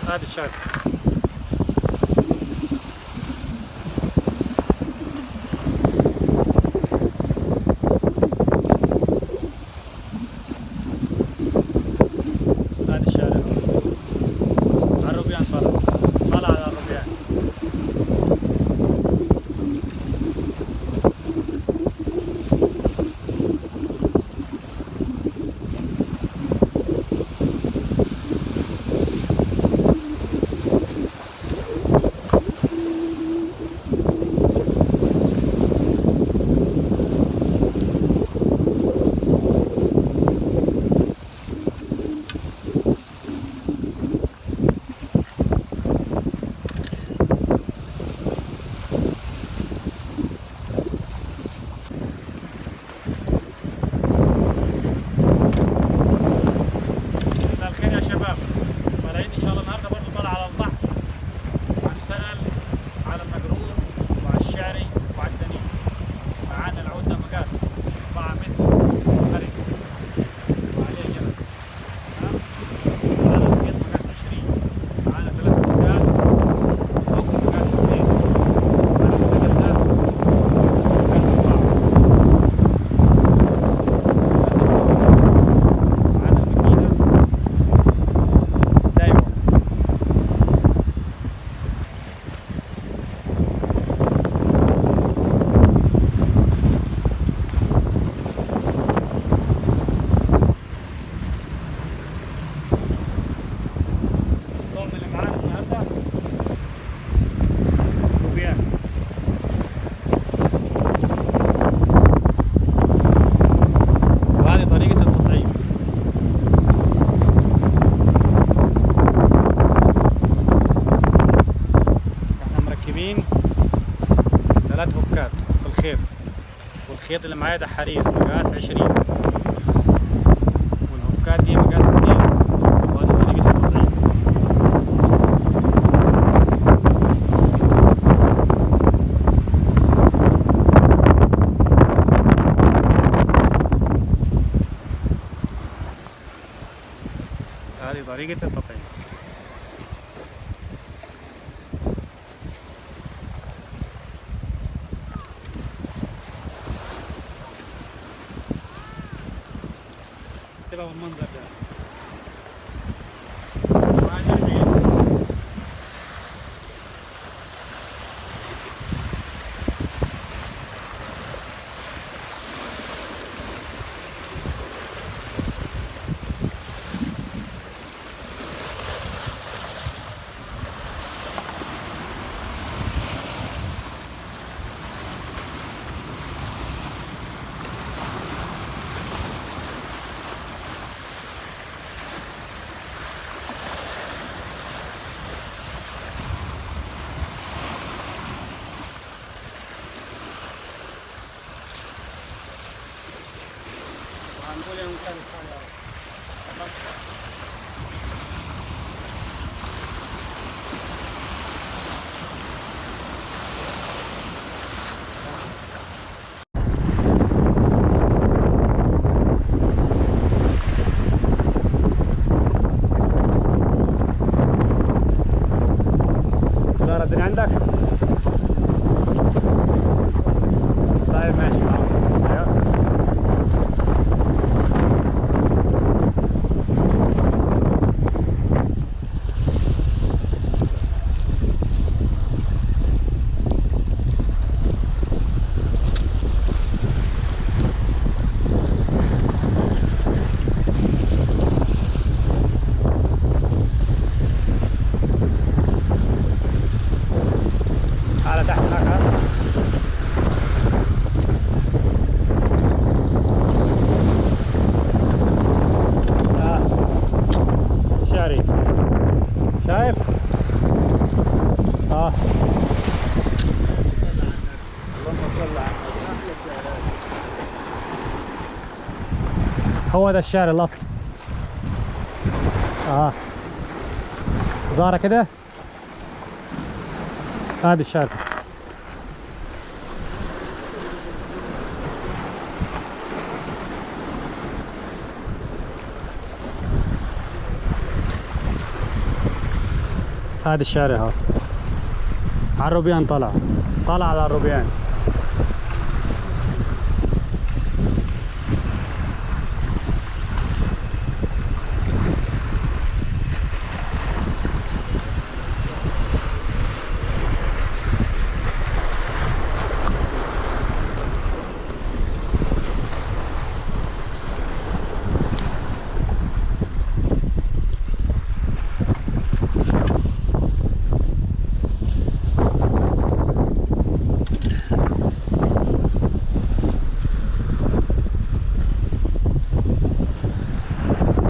هذا الشارقة. هذا الشارقة على الروبيان، طلع على الروبيان. ثلاث هوكات في الخيط، والخيط اللي معايا ده حرير مقاس 20، والهوكات دي مقاس 2، وهذه طريقة التطعيم. هذه طريقة التطعيم. انتبهوا المنظر ده. هنقول يا مساعد الحالي زهرة الدنيا عندك؟ طيب ماشي. على تحت هناك. الشعري شايف؟ اللهم صل على النبي. احلى شعراء. هو ده الشعر الاصلي. زهرة كده. هذا الشارقة. هذا الشارع ها على الروبيان طلع على الروبيان.